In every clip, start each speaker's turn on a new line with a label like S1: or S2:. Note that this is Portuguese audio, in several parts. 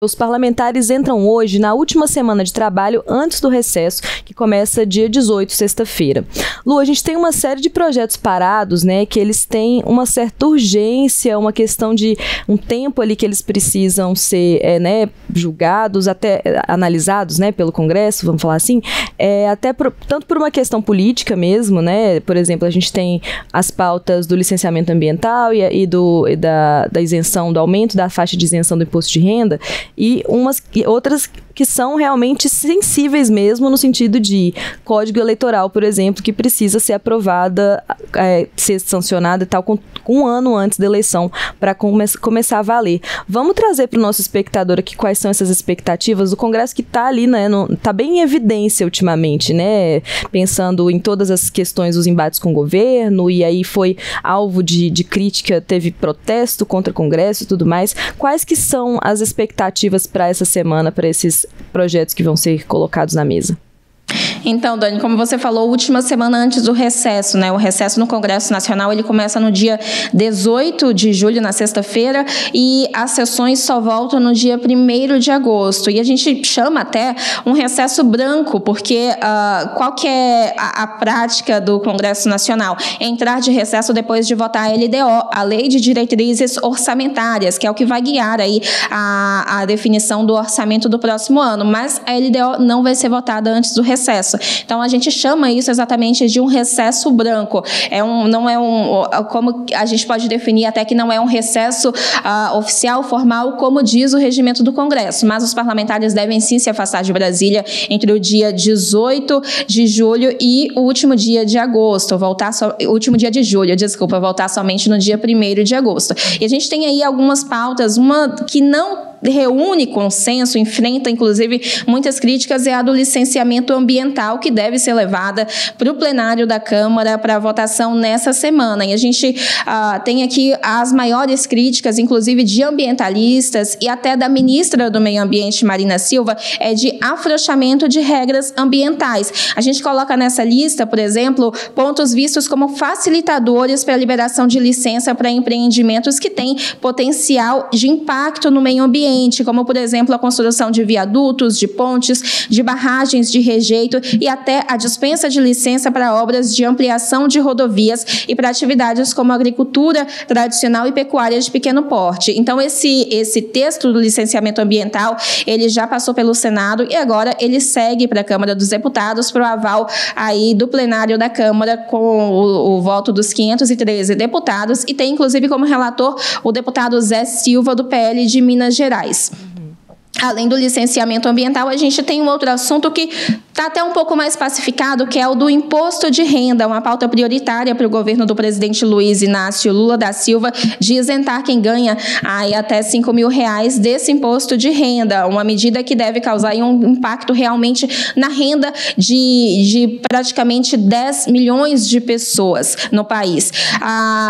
S1: Os parlamentares entram hoje na última semana de trabalho antes do recesso, que começa dia 18, sexta-feira. Lu, a gente tem uma série de projetos parados, né, que eles têm uma certa urgência, uma questão de um tempo ali que eles precisam ser julgados, até analisados, né, pelo Congresso, vamos falar assim, tanto por uma questão política mesmo, né, por exemplo, a gente tem as pautas do licenciamento ambiental e da isenção, do aumento da faixa de isenção do imposto de renda, e outras que são realmente sensíveis mesmo, no sentido de código eleitoral, por exemplo, que precisa ser aprovada, ser sancionada e tal, com um ano antes da eleição, para começar a valer. Vamos trazer para o nosso espectador aqui quais são essas expectativas do Congresso, que está ali, né, está bem em evidência ultimamente, né, pensando em todas as questões dos embates com o governo, e aí foi alvo de crítica, teve protesto contra o Congresso e tudo mais. Quais que são as expectativas para essa semana, para esses projetos que vão ser colocados na mesa?
S2: Então, Dani, como você falou, última semana antes do recesso, né? O recesso no Congresso Nacional, ele começa no dia 18 de julho, na sexta-feira, e as sessões só voltam no dia 1º de agosto. E a gente chama até um recesso branco, porque qual que é a prática do Congresso Nacional? É entrar de recesso depois de votar a LDO, a Lei de Diretrizes Orçamentárias, que é o que vai guiar aí a definição do orçamento do próximo ano. Mas a LDO não vai ser votada antes do recesso. Então, a gente chama isso exatamente de um recesso branco. Como a gente pode definir até que não é um recesso oficial, formal, como diz o regimento do Congresso, mas os parlamentares devem sim se afastar de Brasília entre o dia 18 de julho e o último dia de agosto, voltar somente no dia 1º de agosto. E a gente tem aí algumas pautas, uma que não reúne consenso, enfrenta inclusive muitas críticas, é a do licenciamento ambiental, que deve ser levada para o plenário da Câmara para votação nessa semana. E a gente tem aqui as maiores críticas, inclusive de ambientalistas e até da ministra do Meio Ambiente, Marina Silva, é de afrouxamento de regras ambientais. A gente coloca nessa lista, por exemplo, pontos vistos como facilitadores para a liberação de licença para empreendimentos que têm potencial de impacto no meio ambiente, como, por exemplo, a construção de viadutos, de pontes, de barragens de rejeito e até a dispensa de licença para obras de ampliação de rodovias e para atividades como agricultura tradicional e pecuária de pequeno porte. Então, esse texto do licenciamento ambiental, ele já passou pelo Senado e agora ele segue para a Câmara dos Deputados para o aval aí do plenário da Câmara com o voto dos 513 deputados, e tem, inclusive, como relator o deputado Zé Silva, do PL de Minas Gerais. Além do licenciamento ambiental, a gente tem um outro assunto que está até um pouco mais pacificado, que é o do imposto de renda, uma pauta prioritária para o governo do presidente Luiz Inácio Lula da Silva, de isentar quem ganha aí até R$5.000 desse imposto de renda, uma medida que deve causar um impacto realmente na renda de praticamente 10 milhões de pessoas no país.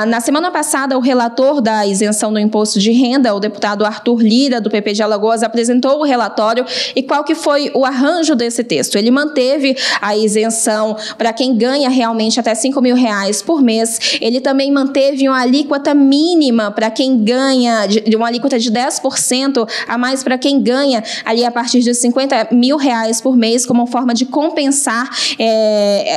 S2: Na semana passada, o relator da isenção do imposto de renda, o deputado Arthur Lira, do PP de Alagoas, apresentou o relatório. E qual que foi o arranjo desse texto? Ele manteve a isenção para quem ganha realmente até R$5.000 por mês. Ele também manteve uma alíquota mínima para quem ganha, uma alíquota de 10% a mais para quem ganha ali a partir de R$50.000 por mês, como forma de compensar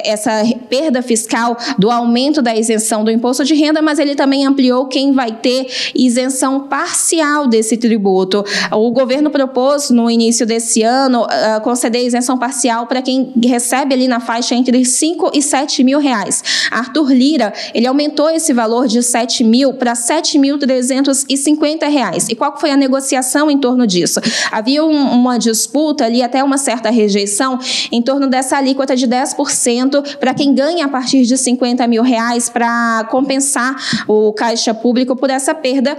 S2: essa perda fiscal do aumento da isenção do imposto de renda, mas ele também ampliou quem vai ter isenção parcial desse tributo. O governo propôs, no início desse ano, conceder isenção parcial para quem recebe ali na faixa entre R$5.000 e R$7.000. Arthur Lira, ele aumentou esse valor de R$7.000 para R$7.350. E qual foi a negociação em torno disso? Havia uma disputa ali, até uma certa rejeição, em torno dessa alíquota de 10% para quem ganha a partir de R$50.000, para compensar o caixa público por essa perda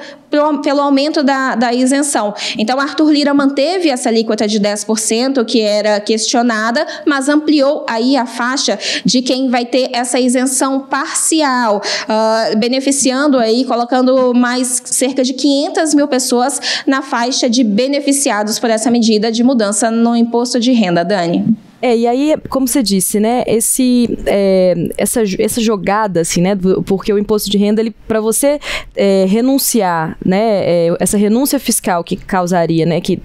S2: pelo aumento da isenção. Então, Arthur Lira manteve essa alíquota de 10%, que era questionada, mas ampliou aí a faixa de quem vai ter essa isenção parcial, beneficiando aí, colocando mais cerca de 500 mil pessoas na faixa de beneficiados por essa medida de mudança no imposto de renda. Dani.
S1: E aí, como você disse, né, essa jogada, assim, né, porque o imposto de renda, para você renunciar, né, essa renúncia fiscal que causaria, né, que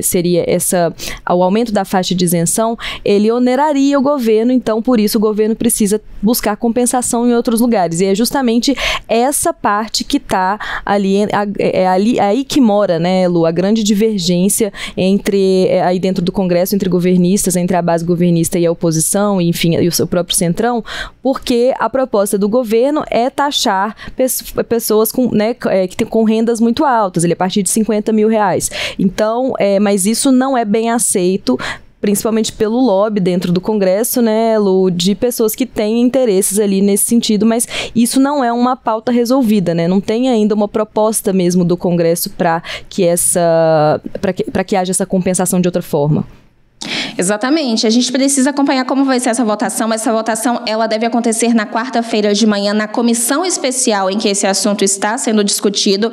S1: seria o aumento da faixa de isenção, ele oneraria o governo, então, por isso, o governo precisa buscar compensação em outros lugares. E é justamente essa parte que está ali, aí que mora, né, Lu, a grande divergência aí dentro do Congresso, entre governistas, entre a base governista e a oposição, enfim, e o seu próprio centrão, porque a proposta do governo é taxar pessoas com rendas muito altas, a partir de R$50 mil. Então, mas isso não é bem aceito, principalmente pelo lobby dentro do Congresso, né, Lu, de pessoas que têm interesses ali nesse sentido, mas isso não é uma pauta resolvida, né, não tem ainda uma proposta mesmo do Congresso para que haja essa compensação de outra forma.
S2: Exatamente. A gente precisa acompanhar como vai ser essa votação, mas essa votação ela deve acontecer na quarta-feira de manhã na comissão especial em que esse assunto está sendo discutido.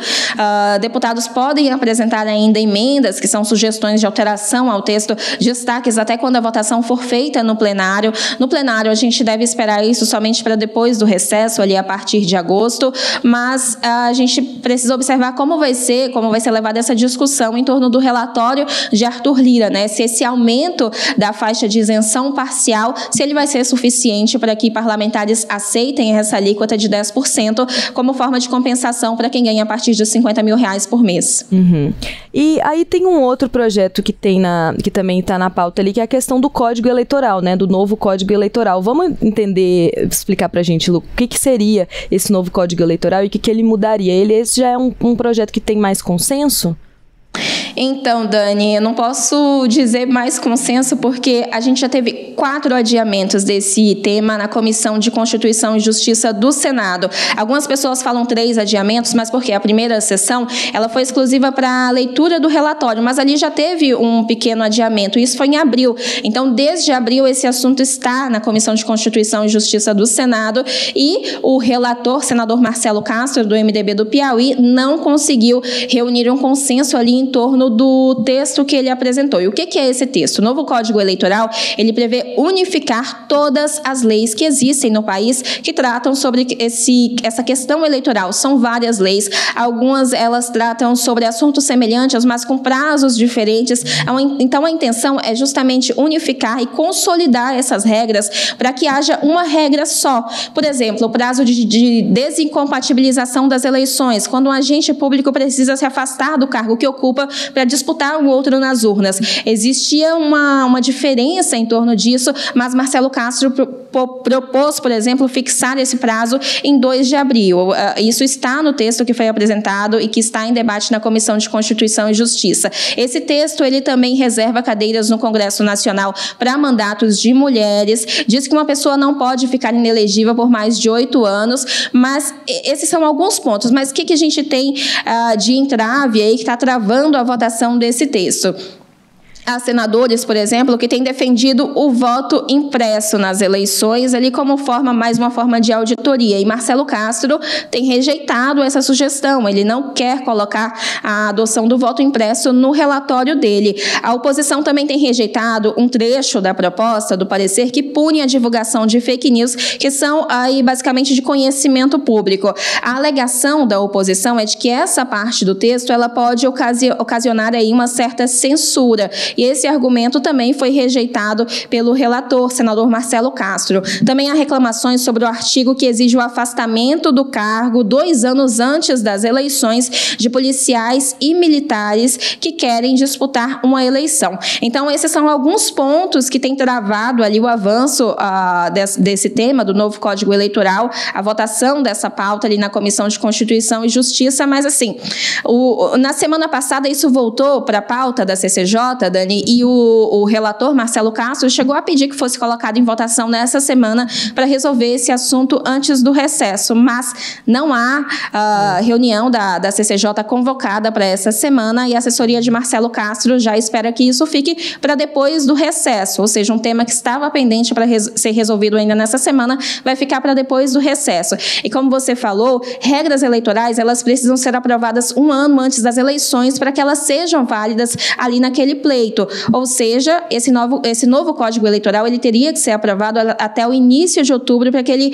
S2: Deputados podem apresentar ainda emendas, que são sugestões de alteração ao texto, destaques até quando a votação for feita no plenário. No plenário, a gente deve esperar isso somente para depois do recesso, ali a partir de agosto, mas a gente precisa observar como vai ser levada essa discussão em torno do relatório de Arthur Lira, né? Se esse aumento da faixa de isenção parcial, se ele vai ser suficiente para que parlamentares aceitem essa alíquota de 10% como forma de compensação para quem ganha a partir de R$50 mil por mês.
S1: Uhum. E aí tem um outro projeto que também está na pauta ali, que é a questão do Código Eleitoral, né, do novo Código Eleitoral. Vamos explicar para a gente, Lu, o que seria esse novo Código Eleitoral e o que ele mudaria? Esse já é um projeto que tem mais consenso?
S2: Então, Dani, eu não posso dizer mais consenso porque a gente já teve 4 adiamentos desse tema na Comissão de Constituição e Justiça do Senado. Algumas pessoas falam 3 adiamentos, mas porque a primeira sessão ela foi exclusiva para a leitura do relatório, mas ali já teve um pequeno adiamento, isso foi em abril. Então, desde abril, esse assunto está na Comissão de Constituição e Justiça do Senado e o relator, senador Marcelo Castro, do MDB do Piauí, não conseguiu reunir um consenso ali em torno do texto que ele apresentou. E o que é esse texto? O novo Código Eleitoral, ele prevê unificar todas as leis que existem no país que tratam sobre essa questão eleitoral. São várias leis, algumas elas tratam sobre assuntos semelhantes, mas com prazos diferentes. Então, a intenção é justamente unificar e consolidar essas regras para que haja uma regra só. Por exemplo, o prazo de desincompatibilização das eleições, quando um agente público precisa se afastar do cargo que ocupa para disputar um outro nas urnas. Existia uma diferença em torno disso, mas Marcelo Castro propôs, por exemplo, fixar esse prazo em 2 de abril. Isso está no texto que foi apresentado e que está em debate na Comissão de Constituição e Justiça. Esse texto, ele também reserva cadeiras no Congresso Nacional para mandatos de mulheres, diz que uma pessoa não pode ficar inelegível por mais de 8 anos, mas esses são alguns pontos. Mas o que a gente tem de entrave aí que está travando a votação desse texto? Há senadores, por exemplo, que têm defendido o voto impresso nas eleições ali como mais uma forma de auditoria. E Marcelo Castro tem rejeitado essa sugestão. Ele não quer colocar a adoção do voto impresso no relatório dele. A oposição também tem rejeitado um trecho da proposta, do parecer, que pune a divulgação de fake news, que são aí basicamente de conhecimento público. A alegação da oposição é de que essa parte do texto ela pode ocasionar aí uma certa censura. E esse argumento também foi rejeitado pelo relator, senador Marcelo Castro. Também há reclamações sobre o artigo que exige o afastamento do cargo 2 anos antes das eleições de policiais e militares que querem disputar uma eleição. Então, esses são alguns pontos que têm travado ali o avanço desse tema, do novo Código Eleitoral, a votação dessa pauta ali na Comissão de Constituição e Justiça, mas assim, na semana passada isso voltou para a pauta da CCJ, Dani, e o relator Marcelo Castro chegou a pedir que fosse colocado em votação nessa semana para resolver esse assunto antes do recesso, mas não há reunião da CCJ convocada para essa semana e a assessoria de Marcelo Castro já espera que isso fique para depois do recesso, ou seja, um tema que estava pendente para ser resolvido ainda nessa semana vai ficar para depois do recesso. E como você falou, regras eleitorais elas precisam ser aprovadas 1 ano antes das eleições para que elas sejam válidas ali naquele pleito. eleito. Ou seja, esse novo Código Eleitoral ele teria que ser aprovado até o início de outubro para que ele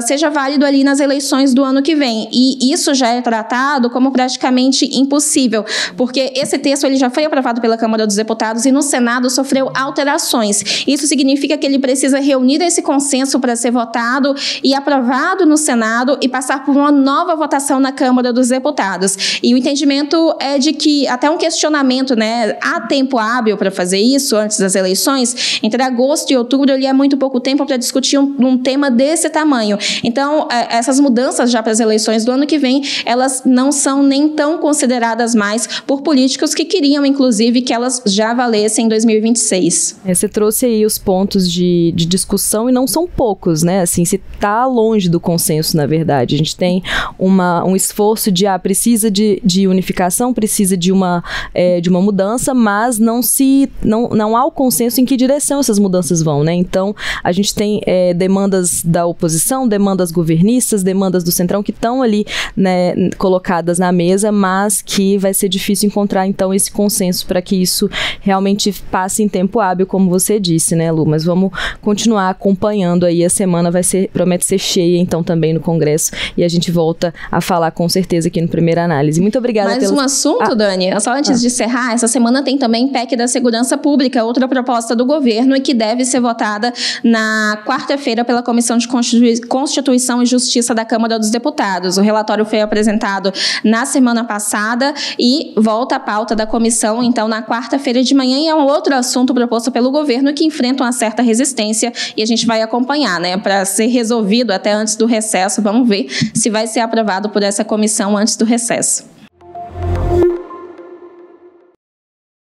S2: seja válido ali nas eleições do ano que vem. E isso já é tratado como praticamente impossível, porque esse texto ele já foi aprovado pela Câmara dos Deputados e no Senado sofreu alterações. Isso significa que ele precisa reunir esse consenso para ser votado e aprovado no Senado e passar por uma nova votação na Câmara dos Deputados. E o entendimento é de que, até um questionamento, né, há tempo hábil para fazer isso antes das eleições? Entre agosto e outubro, ele é muito pouco tempo para discutir um tema desse tamanho. Então, essas mudanças já para as eleições do ano que vem, elas não são nem tão consideradas mais por políticos que queriam, inclusive, que elas já valessem em 2026.
S1: Você trouxe aí os pontos de discussão e não são poucos, né? Assim, se está longe do consenso, na verdade. A gente tem um esforço de, precisa de unificação, precisa de uma mudança, mas não há o consenso em que direção essas mudanças vão, né? Então, a gente tem demandas da oposição, demandas governistas, demandas do Centrão que estão ali, né, colocadas na mesa, mas que vai ser difícil encontrar, então, esse consenso para que isso realmente passe em tempo hábil, como você disse, né, Lu? Mas vamos continuar acompanhando aí, a semana promete ser cheia, então, também no Congresso, e a gente volta a falar com certeza aqui no Primeira Análise. Muito obrigada.
S2: Mais um assunto, Dani, só antes de encerrar, essa semana tem também PEC da Segurança Pública, outra proposta do governo e que deve ser votada na quarta-feira pela Comissão de Constituição e Justiça da Câmara dos Deputados. O relatório foi apresentado na semana passada e volta à pauta da comissão, então, na quarta-feira de manhã, e é um outro assunto proposto pelo governo que enfrenta uma certa resistência e a gente vai acompanhar, né, para ser resolvido até antes do recesso. Vamos ver se vai ser aprovado por essa comissão antes do recesso.